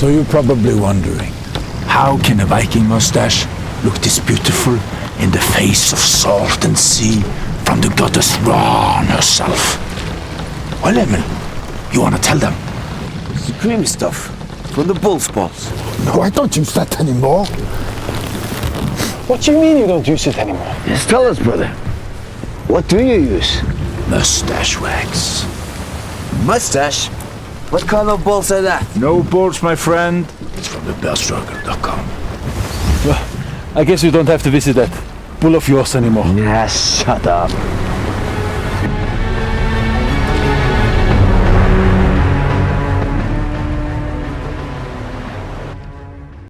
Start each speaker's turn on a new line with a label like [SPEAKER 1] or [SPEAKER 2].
[SPEAKER 1] So you're probably wondering, how can a Viking mustache look this beautiful in the face of salt and sea from the goddess Ran herself? Well, Emil, you want to tell them?
[SPEAKER 2] It's the creamy stuff from the bull's balls.
[SPEAKER 1] No, I don't use that anymore.
[SPEAKER 3] What do you mean you don't use it anymore?
[SPEAKER 2] Yes, tell us, brother. What do you use?
[SPEAKER 1] Mustache wax.
[SPEAKER 2] Mustache? What kind of balls are that?
[SPEAKER 1] No balls, my friend. It's from the bearstruggle.com.
[SPEAKER 3] Well, I guess you don't have to visit that bull of yours anymore.
[SPEAKER 2] Yes, shut up.